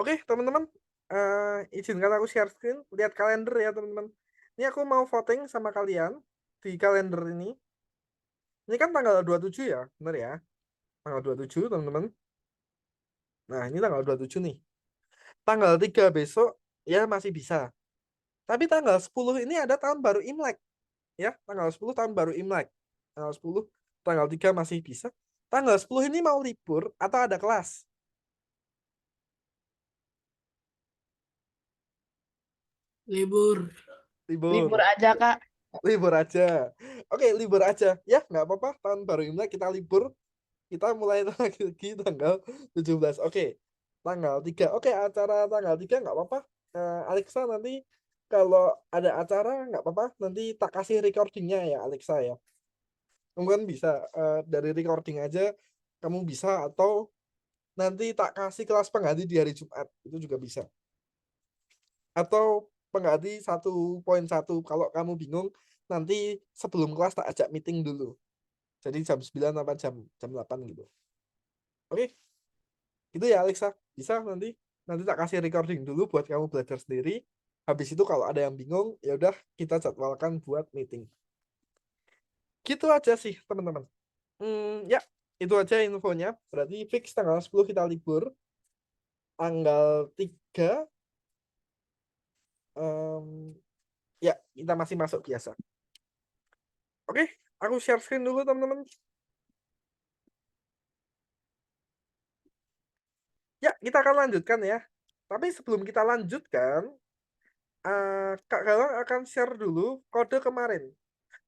Oke, teman-teman, izinkan aku share screen, lihat kalender ya, teman-teman. Ini aku mau voting sama kalian di kalender ini. Ini kan tanggal 27 ya, benar ya? Tanggal 27, teman-teman. Nah, ini tanggal 27 nih. Tanggal 3 besok ya masih bisa. Tapi tanggal 10 ini ada tahun baru Imlek, ya. Tanggal 10 tahun baru Imlek. Tanggal 10, tanggal 3 masih bisa. Tanggal 10 ini mau libur atau ada kelas? Libur. Libur. Libur aja, Kak. Libur aja. Oke, libur aja. Ya, nggak apa-apa. Tahun baru Imlek kita libur. Kita mulai lagi tanggal 17. Oke, tanggal 3. Oke, acara tanggal 3 nggak apa-apa. Alexa nanti kalau ada acara nggak apa-apa. Nanti tak kasih recordingnya ya, Alexa ya. Kamu kan bisa dari recording aja kamu bisa, atau nanti tak kasih kelas pengganti di hari Jumat. Itu juga bisa. Atau pengganti 1.1 kalau kamu bingung, nanti sebelum kelas tak ajak meeting dulu. Jadi jam 9 apa jam jam 8 gitu. Oke, itu ya Alexa. Bisa nanti tak kasih recording dulu buat kamu belajar sendiri. Habis itu kalau ada yang bingung, ya udah kita jadwalkan buat meeting. Gitu aja sih, teman-teman. Ya, itu aja infonya. Berarti fix tanggal 10 kita libur. Tanggal 3 em, ya kita masih masuk biasa. Oke, aku share screen dulu, teman-teman. Ya, kita akan lanjutkan ya. Tapi sebelum kita lanjutkan, Kak Galang akan share dulu kode kemarin.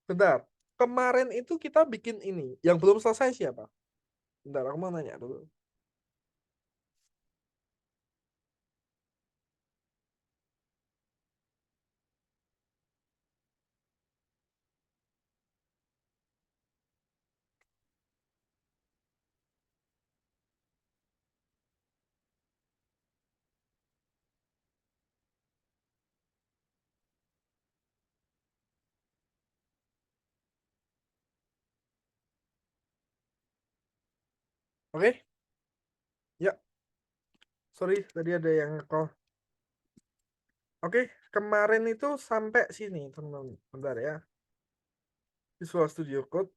Bentar, kemarin itu kita bikin ini. Yang belum selesai siapa? Bentar, aku mau nanya dulu. Oke, ya, sorry, tadi ada yang call. Oke, kemarin itu sampai sini, teman-teman. Bentar ya. Visual Studio Code.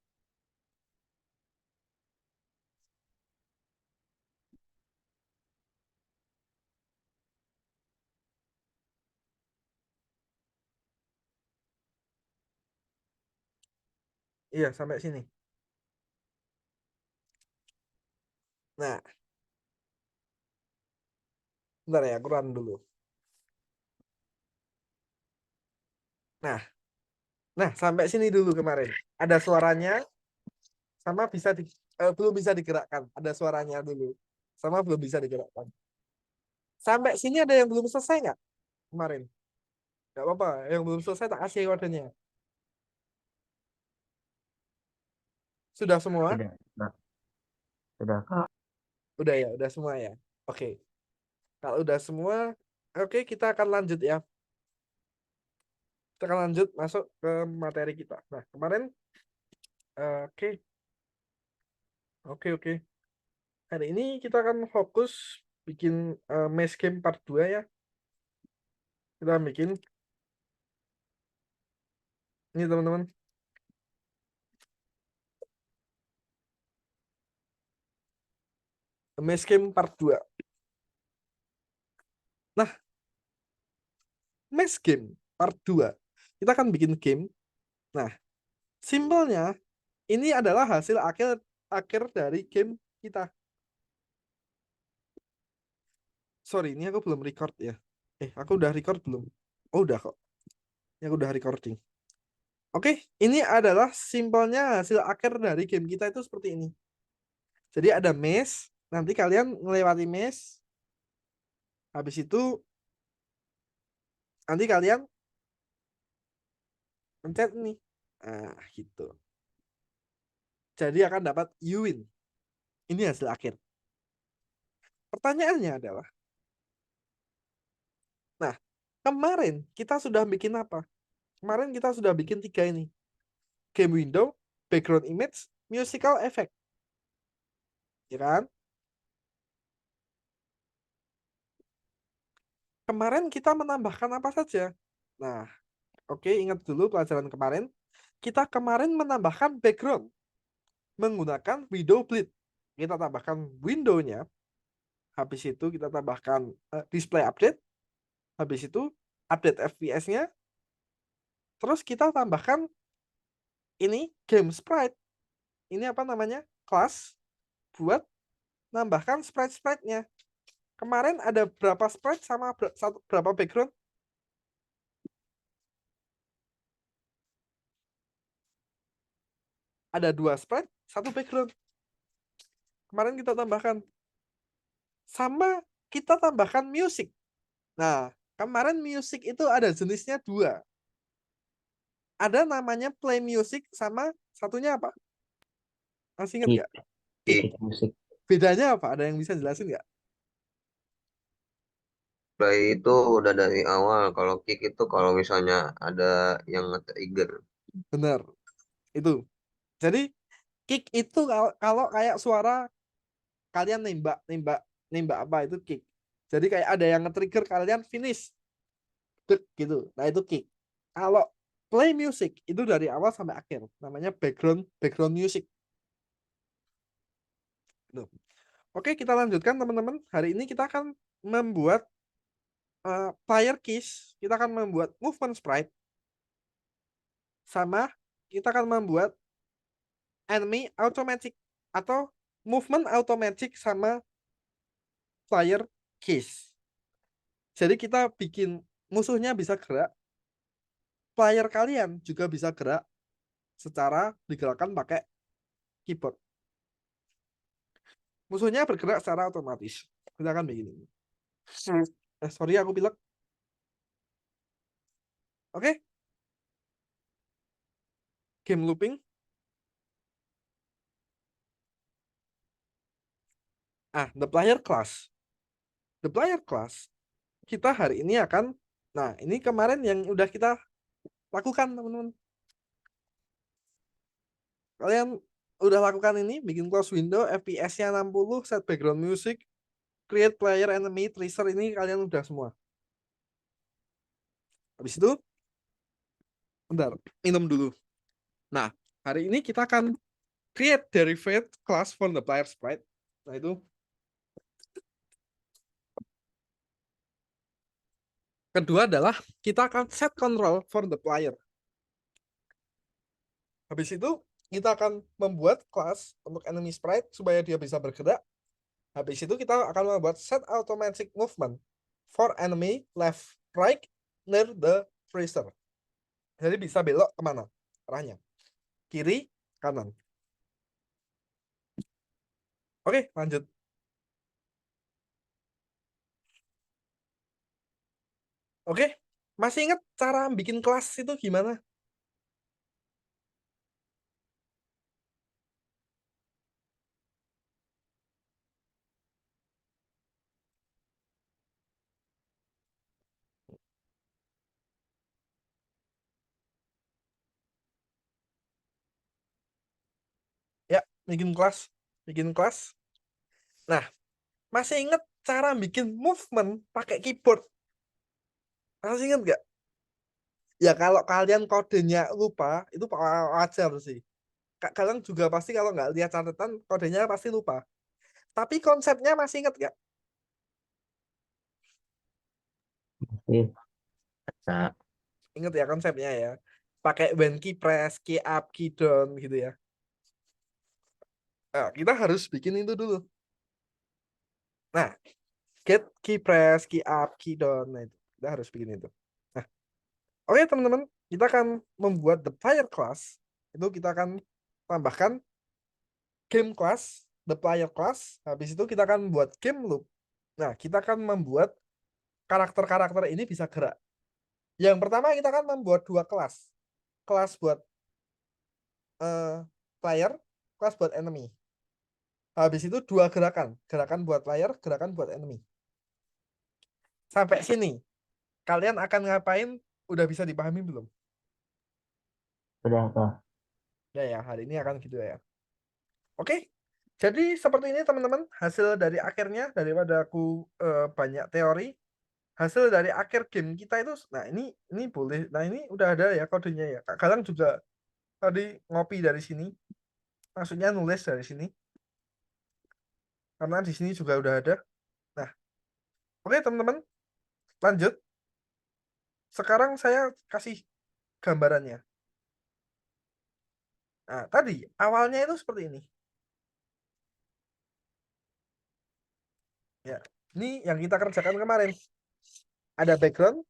Iya, sampai sini. Nah, bentar ya, aku run dulu. Nah, nah, sampai sini dulu kemarin. Ada suaranya, sama belum bisa digerakkan. Ada suaranya dulu. Sama belum bisa digerakkan. Sampai sini ada yang belum selesai nggak kemarin? Nggak apa-apa, yang belum selesai tak kasih kodenya. Sudah semua? Sudah, Kak. Sudah, Kak. Udah ya, udah semua ya. Oke, kalau udah semua, oke kita akan lanjut ya. Kita akan lanjut masuk ke materi kita. Nah, kemarin, oke, oke. Hari ini kita akan fokus bikin Maze Game Part 2 ya. Kita bikin ini, teman-teman. Maze Game Part 2. Nah, Maze Game Part 2. Kita akan bikin game. Nah, simpelnya ini adalah hasil akhir akhir dari game kita. Sorry, ini aku belum record ya. Aku udah record belum? Oh, udah kok. Ini aku udah recording. Oke, ini adalah simpelnya hasil akhir dari game kita itu seperti ini. Jadi ada maze, nanti kalian melewati maze, habis itu nanti kalian pencet nih. Nah, gitu. Jadi akan dapat you win. Ini hasil akhir. Pertanyaannya adalah, nah, kemarin kita sudah bikin apa? Kemarin kita sudah bikin 3 ini. Game window, background image, musical effect. Ya kan? kemarin kita menambahkan apa saja? Nah, oke, ingat dulu pelajaran kemarin. Kita kemarin menambahkan background menggunakan window bleed. Kita tambahkan window-nya. Habis itu kita tambahkan display update. Habis itu update FPS-nya. Terus kita tambahkan ini game sprite. Ini apa namanya? Kelas buat nambahkan sprite-sprite-nya. Kemarin ada berapa sprite sama berapa background? Ada 2 sprite, 1 background. Kemarin kita tambahkan. Sama kita tambahkan music. Nah, kemarin music itu ada jenisnya 2. Ada namanya play music sama satunya apa? Masih ingat Kick. nggak? Kick Kick. musik. Bedanya apa? Ada yang bisa jelasin nggak? Play itu udah dari awal. Kalau kick itu kalau misalnya ada yang nge-trigger. Benar. Itu. Jadi kick itu kalau kayak suara kalian nembak, nembak, nembak apa itu kick. Jadi kayak ada yang nge-trigger kalian finish. Dek, gitu. Nah, itu kick. Kalau play music itu dari awal sampai akhir. Namanya background music. Tuh. Oke, kita lanjutkan teman-teman. Hari ini kita akan membuat player keys. Kita akan membuat movement sprite. Sama kita akan membuat enemy automatic atau movement automatic sama player keys. Jadi kita bikin musuhnya bisa gerak, player kalian juga bisa gerak secara digerakkan pakai keyboard. Musuhnya bergerak secara otomatis. Kita akan begini. Sorry, aku pilek. Oke. Game looping. The player class. The player class. Kita hari ini akan, nah ini kemarin yang udah kita lakukan teman-teman. Kalian udah lakukan ini, bikin close window, FPS-nya 60, set background music, create player enemy tracer, ini kalian udah semua. Habis itu, bentar, minum dulu. Nah, hari ini kita akan create derivate class from the player sprite. Nah itu. Kedua adalah kita akan set control for the player. Habis itu, kita akan membuat class untuk enemy sprite supaya dia bisa bergerak. Habis itu kita akan membuat set automatic movement for enemy left, right, near the tracer. Jadi bisa belok kemana arahnya. Kiri, kanan. Oke, lanjut. Oke, masih ingat cara bikin kelas itu gimana? Ya, bikin kelas. Bikin kelas. Nah, masih ingat cara bikin movement pakai keyboard? Masih ingat nggak? Ya, kalau kalian kodenya lupa, itu wajar sih. Kalian juga pasti kalau nggak lihat catatan, kodenya pasti lupa. Tapi konsepnya masih ingat nggak? Masih. Bisa. Ingat ya konsepnya ya. Pakai when key press, key up, key down gitu ya. Nah, kita harus bikin itu dulu. Nah, get key press, key up, key down. Nah, itu. Kita harus bikin itu. Nah, oke teman-teman, kita akan membuat the player class. Itu kita akan tambahkan game class, the player class. Habis itu kita akan membuat game loop. Nah, kita akan membuat karakter-karakter ini bisa gerak. Yang pertama kita akan membuat 2 kelas. Kelas buat player, kelas buat enemy. Habis itu 2 gerakan. Gerakan buat player, gerakan buat enemy. Sampai sini. Kalian akan ngapain? Udah bisa dipahami belum? Udah, Kak. Ya, hari ini akan gitu ya. Oke. Jadi seperti ini teman-teman. Hasil dari akhirnya, daripada aku banyak teori. hasil dari akhir game kita itu, nah ini boleh, nah ini udah ada ya kodenya ya. Kak Galang juga tadi ngopi dari sini, maksudnya nulis dari sini, karena di sini juga udah ada. Nah, oke teman-teman, lanjut. Sekarang saya kasih gambarannya. Nah, tadi awalnya itu seperti ini. Ya, ini yang kita kerjakan kemarin. Ada background,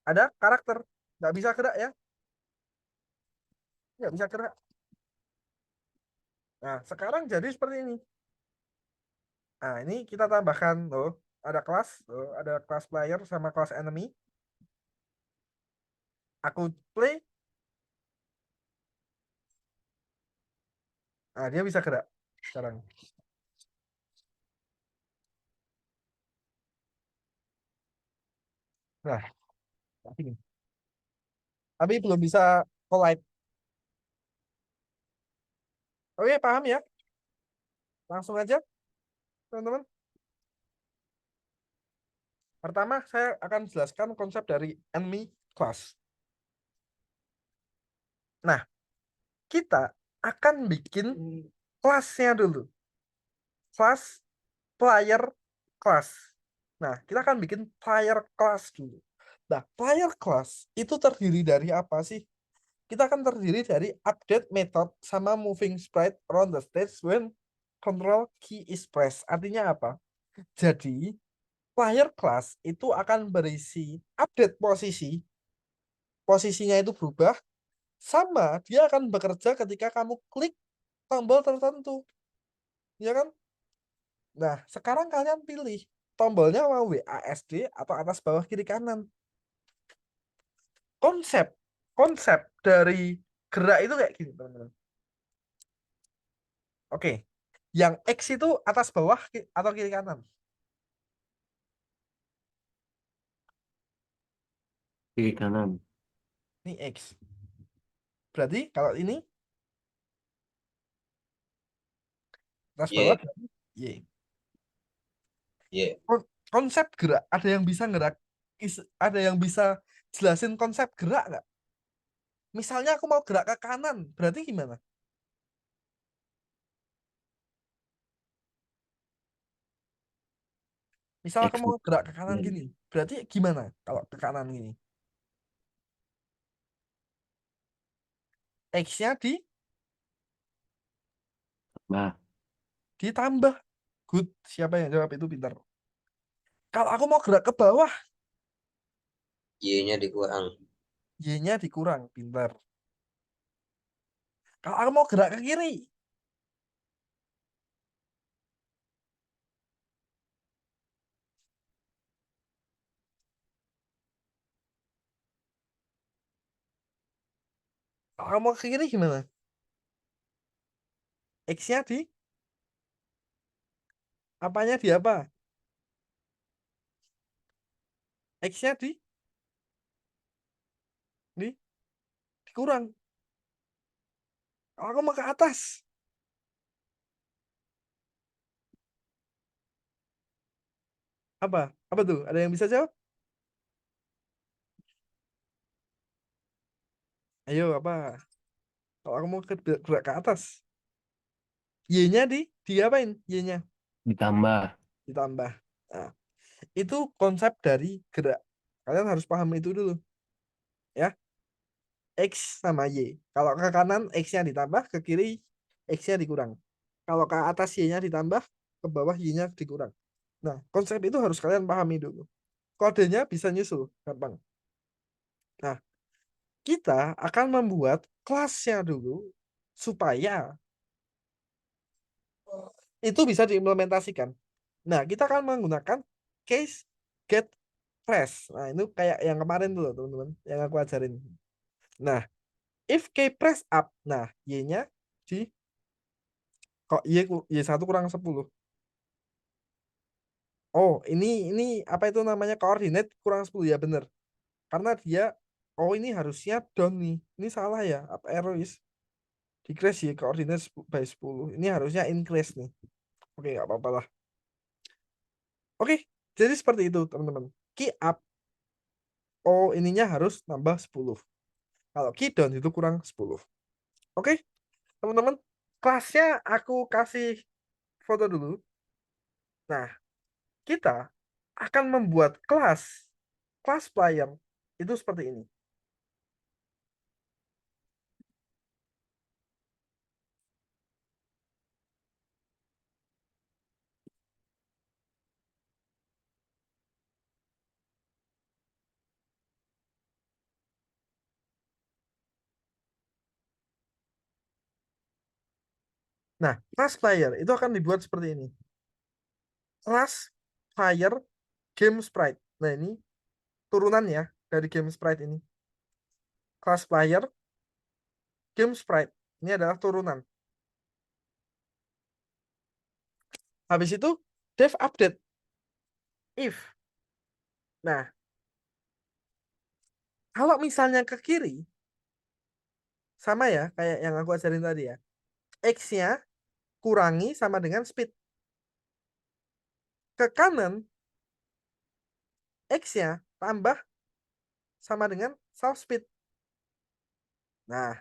ada karakter. Nggak bisa gerak ya. Nggak bisa gerak. Nah, sekarang jadi seperti ini. Nah, ini kita tambahkan loh. Ada kelas, loh. Ada kelas player sama kelas enemy. Aku play. Nah, dia bisa gerak sekarang. Nah, ini. Tapi belum bisa collide. Oke, paham ya? Langsung aja, teman-teman. Pertama, saya akan jelaskan konsep dari enemy class. Nah, kita akan bikin kelasnya dulu. Class, player, class. Nah, kita akan bikin player class dulu. Nah, player class itu terdiri dari apa sih? Kita akan terdiri dari update method sama moving sprite around the stage when control key is pressed. Artinya apa? Jadi, player class itu akan berisi update posisi. Posisinya itu berubah, sama dia akan bekerja ketika kamu klik tombol tertentu. Ya kan? Nah, sekarang kalian pilih tombolnya mau WASD atau atas bawah kiri kanan. Konsep dari gerak itu kayak gini, teman-teman. Oke. Yang X itu atas bawah atau kiri kanan? Kiri kanan. Ini X. Berarti kalau ini atas bawah Y, berarti Y. Y, Konsep gerak, ada yang bisa gerak, ada yang bisa jelasin konsep gerak nggak? Misalnya aku mau gerak ke kanan, berarti gimana? Misal aku X. mau gerak ke kanan gini, berarti gimana kalau ke kanan gini? X-nya Nah, ditambah. Good. Siapa yang jawab itu pintar. Kalau aku mau gerak ke bawah, Y-nya dikurang. Y-nya dikurang. Pintar. Kalau aku mau gerak ke kiri, kalau aku mau ke kiri gimana? X-nya di apanya di apa? X-nya di dikurang. Kalau aku mau ke atas, apa? Apa tuh? Ada yang bisa jawab? Ayo, apa? Kalau aku mau gerak ke atas, Y-nya diapain? Y-nya ditambah. ditambah. Nah, itu konsep dari gerak. Kalian harus paham itu dulu. Ya, X sama Y. Kalau ke kanan X-nya ditambah, ke kiri X-nya dikurang. Kalau ke atas Y-nya ditambah, ke bawah Y-nya dikurang. Nah, konsep itu harus kalian pahami dulu. Kodenya bisa nyusul, gampang. Nah, kita akan membuat kelasnya dulu supaya itu bisa diimplementasikan. Nah, kita akan menggunakan case get press. Nah, itu kayak yang kemarin dulu, teman-teman, yang aku ajarin. Nah, if k press up, nah, Y-nya di kok Y1 kurang 10. Oh, ini apa itu namanya koordinat kurang 10 ya bener. Karena dia oh ini harusnya down nih. Ini salah ya. Up arrow is decrease ya koordinat by 10. Ini harusnya increase nih. Oke, nggak apa-apa lah. Oke, Jadi seperti itu, teman-teman. Key up, oh ininya harus nambah 10. Kalau key down itu kurang 10. Oke, teman-teman. Kelasnya aku kasih foto dulu. Nah, kita akan membuat kelas player itu seperti ini. Nah, class player itu akan dibuat seperti ini. Class player game sprite. Nah, ini turunannya dari game sprite ini. Class player game sprite. Ini adalah turunan. Habis itu dev update if. Nah, kalau misalnya ke kiri sama ya kayak yang aku ajarin tadi ya. X-nya kurangi sama dengan speed. Ke kanan X-nya tambah sama dengan self speed. Nah,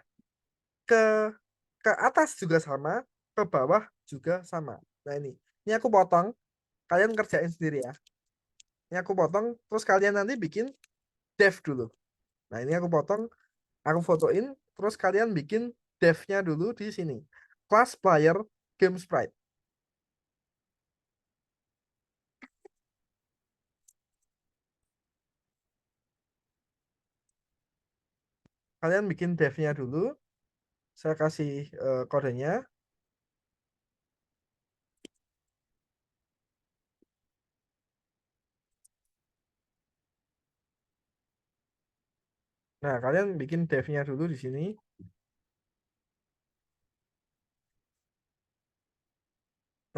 ke ke atas juga sama, ke bawah juga sama. Nah, ini aku potong, kalian kerjain sendiri ya. Ini aku potong, terus kalian nanti bikin dev dulu. Nah, ini aku potong, aku fotoin, terus kalian bikin dev-nya dulu di sini. Class player game sprite. Kalian bikin dev-nya dulu. Saya kasih kodenya. Nah, kalian bikin dev-nya dulu di sini.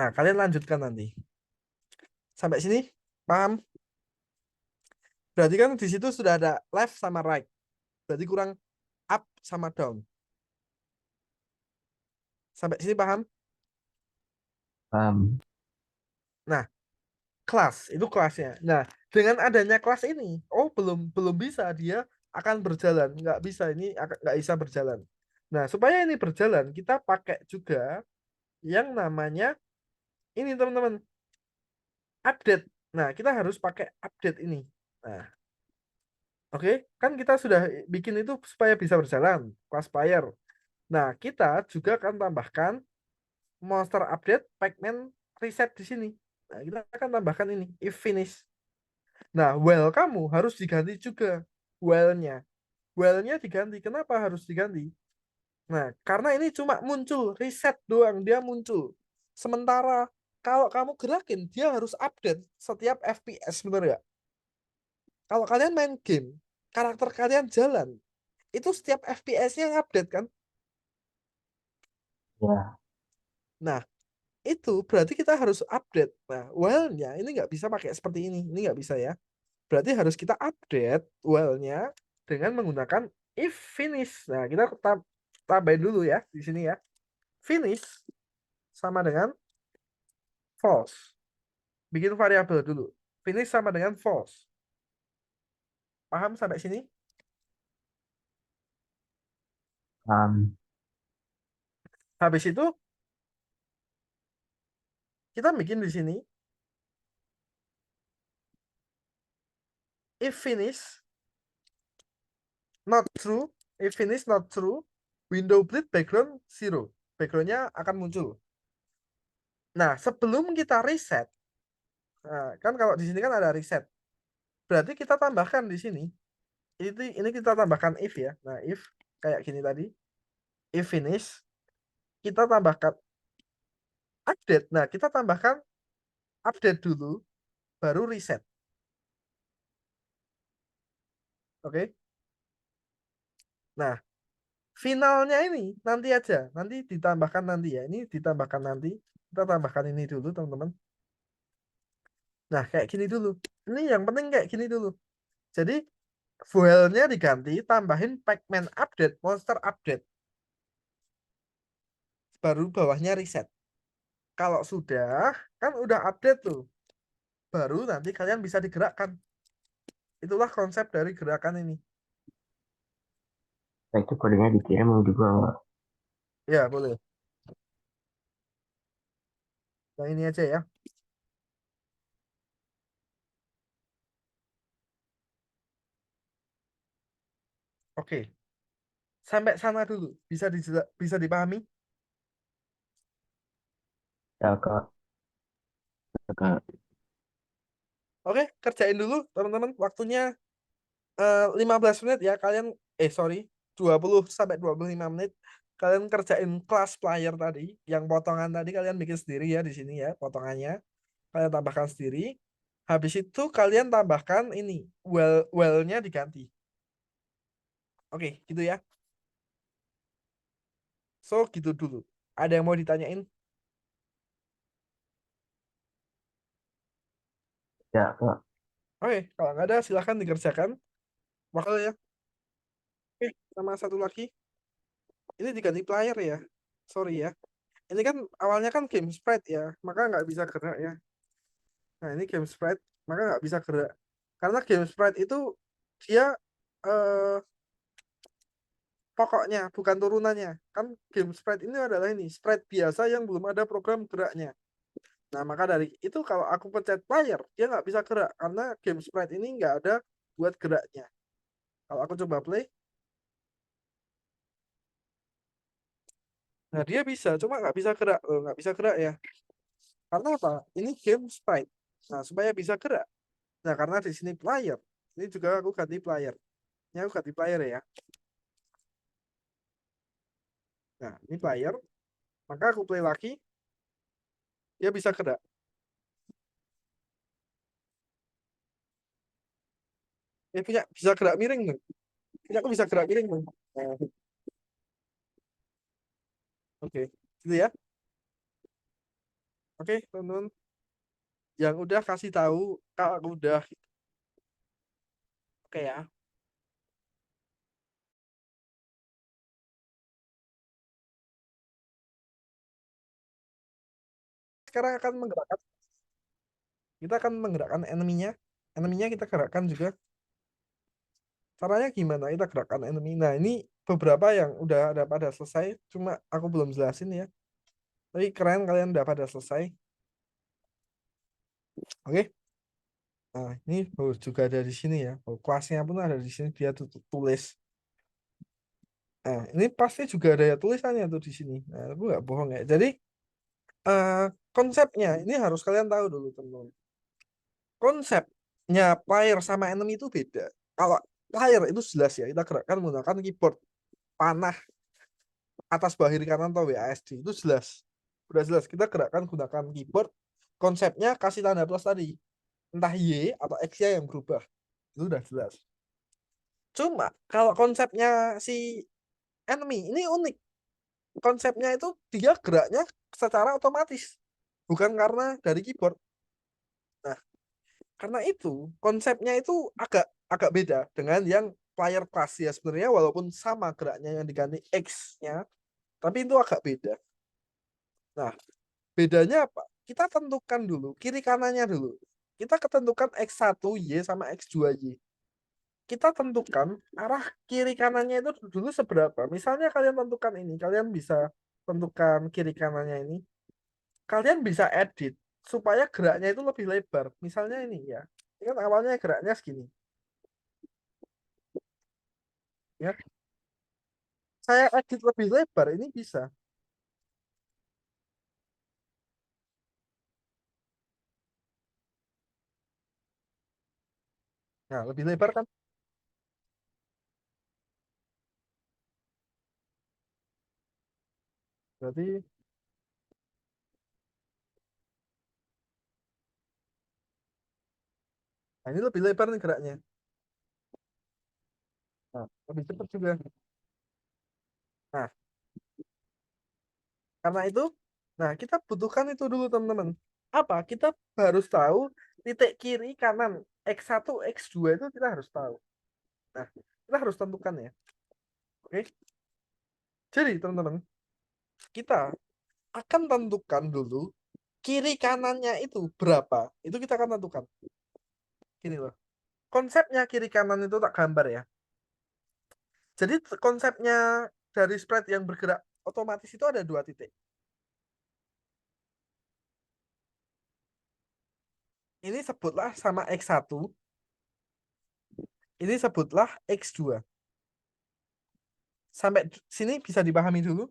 Nah, kalian lanjutkan nanti. Sampai sini, paham? Berarti kan di situ sudah ada left sama right. Berarti kurang up sama down. Sampai sini paham? Paham. Nah, kelas itu kelasnya. Nah, dengan adanya kelas ini, oh belum belum bisa dia akan berjalan, nggak bisa ini nggak bisa berjalan. Nah, supaya ini berjalan, kita pakai juga yang namanya ini teman-teman update. Nah, kita harus pakai update ini. Nah, oke, kan kita sudah bikin itu supaya bisa berjalan, kelas player. Nah, kita juga akan tambahkan monster update, Pacman reset di sini. Nah, kita akan tambahkan ini if finish. Nah, well kamu harus diganti juga well-nya. Well-nya diganti. Kenapa harus diganti? Nah, karena ini cuma muncul reset doang, dia muncul. Sementara kalau kamu gerakin, dia harus update setiap FPS, bener nggak? Kalau kalian main game, karakter kalian jalan, itu setiap FPS-nya update kan? Ya. Nah, itu berarti kita harus update. Nah, well-nya ini nggak bisa pakai seperti ini nggak bisa ya. Berarti harus kita update well-nya dengan menggunakan if finish. Nah, kita tambahin dulu ya di sini ya. Finish sama dengan false. Bikin variabel dulu. Finish sama dengan false. Paham sampai sini? Paham. Habis itu kita bikin di sini if finish not true, if finish not true, window bleed background 0. Backgroundnya akan muncul. Nah, sebelum kita reset, nah, kan kalau di sini kan ada reset. Berarti kita tambahkan di sini. Ini kita tambahkan if ya. Nah, if kayak gini tadi. If finish, kita tambahkan update. Nah, kita tambahkan update dulu, baru reset. Oke. Nah, finalnya ini nanti aja. Nanti ditambahkan nanti ya. Ini ditambahkan nanti. Kita tambahkan ini dulu, teman-teman. Nah, kayak gini dulu. Ini yang penting kayak gini dulu. Jadi, fuelnya diganti, tambahin Pacman update, monster update. Baru bawahnya reset. Kalau sudah, kan udah update tuh. baru nanti kalian bisa digerakkan. Itulah konsep dari gerakan ini. Nah, itu kodenya dikirim juga nggak? Ya, boleh. Yang ini aja ya. Oke. Sampai sana dulu. Bisa dipahami? Ya, Kak. Ya, Kak. Oke, kerjain dulu teman-teman. Waktunya 15 menit ya. Kalian sorry, 20 sampai 25 menit. Kalian kerjain kelas player tadi, yang potongan tadi kalian bikin sendiri ya di sini ya, potongannya. Kalian tambahkan sendiri. Habis itu kalian tambahkan ini, well-nya diganti. Oke, gitu ya. So, gitu dulu. Ada yang mau ditanyain? Ya, Kak. Oke, kalau nggak ada silahkan dikerjakan. Bakal ya. Oke, sama satu lagi. Ini diganti player ya. Sorry ya. Ini kan awalnya kan game sprite ya, maka nggak bisa gerak ya. Nah, ini game sprite, maka nggak bisa gerak. Karena game sprite itu dia eh, pokoknya, bukan turunannya. Kan game sprite ini adalah ini, sprite biasa yang belum ada program geraknya. Nah, maka dari itu kalau aku pencet player, dia nggak bisa gerak. Karena game sprite ini nggak ada buat geraknya. Kalau aku coba play, nah dia bisa, cuma nggak bisa gerak. Nggak bisa gerak ya. Karena apa? Ini game sprite. Nah, supaya bisa gerak. Nah, karena di sini player. Ini juga aku ganti player. Ini aku ganti player ya. Nah, ini player. Maka aku play lagi, dia bisa gerak. Punya bisa gerak miring nih. Punya aku bisa gerak miring nih. Nah, oke, gitu ya. Oke, teman-teman. Yang udah kasih tahu, kalau aku udah. Oke ya. Sekarang akan menggerakkan. Kita akan menggerakkan enemy-nya. Enemy-nya kita gerakkan juga. Caranya gimana? Kita gerakkan enemy. Nah, ini beberapa yang udah ada pada selesai. Cuma aku belum jelasin ya. Tapi keren kalian udah pada selesai. Oke. Nah, ini juga ada di sini ya. Kelasnya pun ada di sini. Dia tulis. Nah, ini pasti juga ada ya tulisannya tuh di sini. Nah, aku nggak bohong ya. Jadi eh, konsepnya ini harus kalian tahu dulu teman-teman. Konsepnya player sama enemy itu beda. Kalau player itu jelas ya, kita gerakkan menggunakan keyboard panah atas bawah kiri kanan atau WASD itu jelas. Udah jelas kita gerakkan gunakan keyboard. Konsepnya kasih tanda plus tadi. Entah Y atau X nya yang berubah. Itu udah jelas. Cuma kalau konsepnya si enemy ini unik. Konsepnya itu dia geraknya secara otomatis. Bukan karena dari keyboard. Nah, karena itu konsepnya itu agak agak beda dengan yang player class ya sebenarnya walaupun sama geraknya yang diganti X-nya, tapi itu agak beda. Nah, bedanya apa? Kita tentukan dulu kiri kanannya dulu. Kita ketentukan X1Y sama X2Y. Kita tentukan arah kiri kanannya itu dulu seberapa. Misalnya kalian tentukan ini, kalian bisa tentukan kiri kanannya ini. Kalian bisa edit supaya geraknya itu lebih lebar. Misalnya ini ya. Ini kan awalnya geraknya segini. Ya, saya edit lebih lebar ini bisa. Nah, lebih lebar kan? Berarti nah ini lebih lebar nih geraknya. Nah, lebih cepat juga. Nah, karena itu, nah kita butuhkan itu dulu teman-teman. Apa? Kita harus tahu titik kiri kanan X1, X2 itu kita harus tahu. Nah, kita harus tentukan ya. Oke. Jadi teman-teman, kita akan tentukan dulu kiri kanannya itu berapa, itu kita akan tentukan. Gini loh. Konsepnya kiri kanan itu tak gambar ya. Jadi konsepnya dari spread yang bergerak otomatis itu ada 2 titik. Ini sebutlah sama X1. Ini sebutlah X2. Sampai sini bisa dipahami dulu.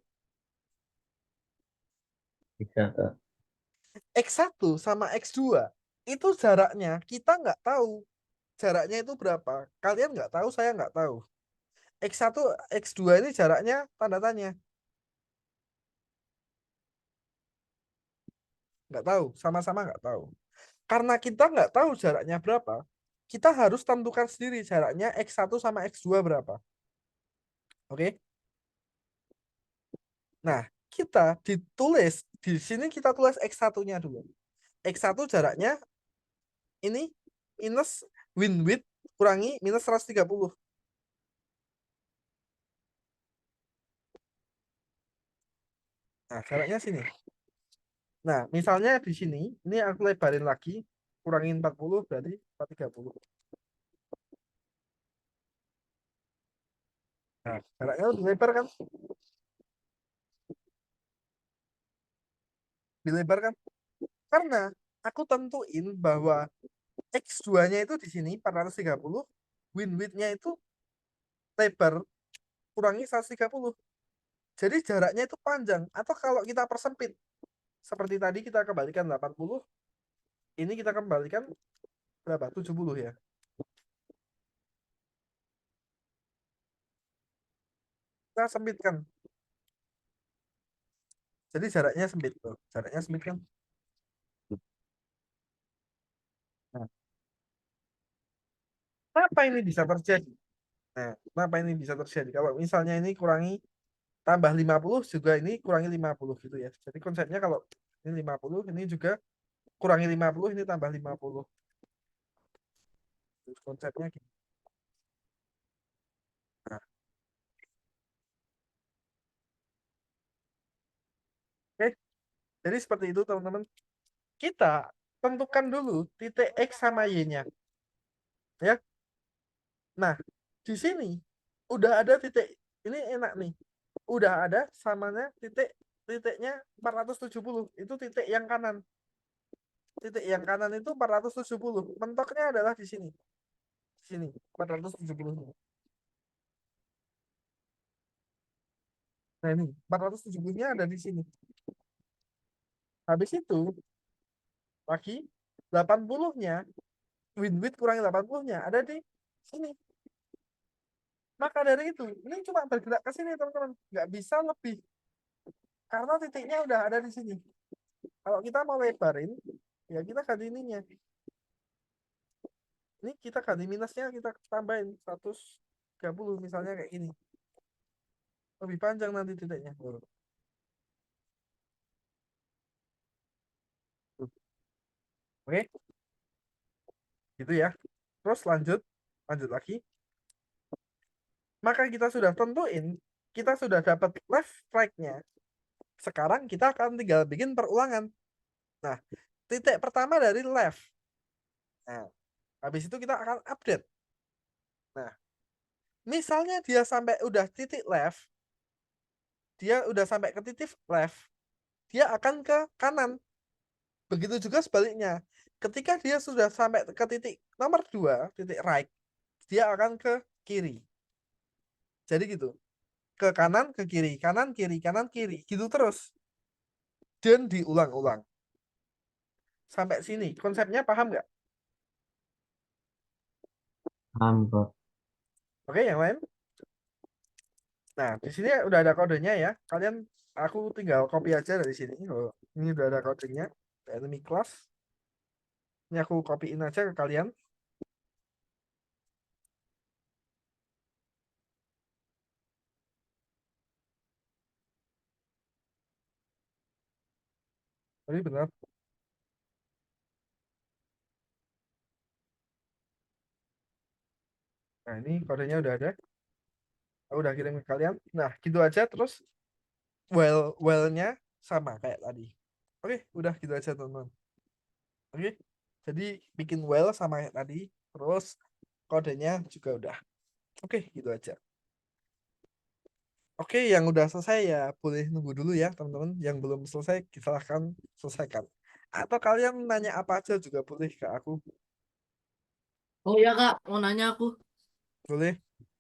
Bisa, Kak. X1 sama X2 itu jaraknya kita nggak tahu jaraknya itu berapa. Kalian nggak tahu, saya nggak tahu. X1, X2 ini jaraknya tanda tanya. Nggak tahu, sama-sama nggak tahu. Karena kita nggak tahu jaraknya berapa, kita harus tentukan sendiri jaraknya X1 sama X2 berapa. Oke? Nah, kita ditulis, di sini kita tulis X1-nya dulu. X1 jaraknya ini minus win width kurangi minus 130. Nah, jaraknya sini. Nah, misalnya di sini, ini aku lebarin lagi, kurangin 40 berarti 430. Nah, jaraknya lebih lebar kan? Lebih lebar kan? Karena aku tentuin bahwa X2-nya itu di sini 430, win width-nya itu lebar kurangi 130. Jadi jaraknya itu panjang. Atau kalau kita persempit, seperti tadi kita kembalikan 80, ini kita kembalikan berapa? 70 ya. Kita sempitkan. Jadi jaraknya sempit tuh. Jaraknya sempit kan? Nah, kenapa ini bisa terjadi? Nah, kenapa ini bisa terjadi? Kalau misalnya ini kurangi tambah 50 juga ini kurangi 50 gitu ya. Jadi konsepnya kalau ini 50, ini juga kurangi 50, ini tambah 50. Terus konsepnya gitu. Nah, oke. Jadi seperti itu teman-teman. Kita tentukan dulu titik X sama Y-nya. Ya. Nah, di sini udah ada titik. Ini enak nih. Udah ada samanya titiknya 470. Itu titik yang kanan. Titik yang kanan itu 470. Mentoknya adalah di sini. Di sini 470. Nah, ini 470-nya ada di sini. Habis itu lagi 80-nya win width kurangi 80-nya ada di sini. Maka dari itu, ini cuma bergerak ke sini teman-teman, nggak bisa lebih karena titiknya udah ada di sini. Kalau kita mau lebarin, ya kita ganti ininya. Ini kita ganti minusnya, kita tambahin 130 misalnya kayak ini. Lebih panjang nanti titiknya. Oke, gitu ya. Terus lanjut, lanjut lagi. Maka kita sudah tentuin, kita sudah dapat left right-nya. Sekarang kita akan tinggal bikin perulangan. Nah, titik pertama dari left. Nah, habis itu kita akan update. Nah, misalnya dia sampai udah titik left, dia udah sampai ke titik left, dia akan ke kanan. Begitu juga sebaliknya. Ketika dia sudah sampai ke titik nomor 2, titik right, dia akan ke kiri. Jadi gitu. Ke kanan, ke kiri, kanan, kiri, kanan, kiri. Gitu terus. Dan diulang-ulang. Sampai sini. Konsepnya paham nggak? Paham, Kak. Oke, yang lain? Nah, di sini udah ada kodenya ya. Kalian, aku tinggal copy aja dari sini. Oh, ini udah ada kodenya. Enemy class. Ini aku copyin aja ke kalian. Ini benar. Nah, ini kodenya udah ada. Aku udah kirim ke kalian. Nah, gitu aja. Terus well-nya sama kayak tadi. Oke, udah gitu aja teman-teman. Oke, jadi bikin well sama kayak tadi, terus kodenya juga udah. Oke, gitu aja. Oke, yang udah selesai ya boleh nunggu dulu ya teman-teman. Yang belum selesai silahkan selesaikan. Atau kalian nanya apa aja juga boleh ke aku. Oh iya kak, mau nanya aku. Boleh.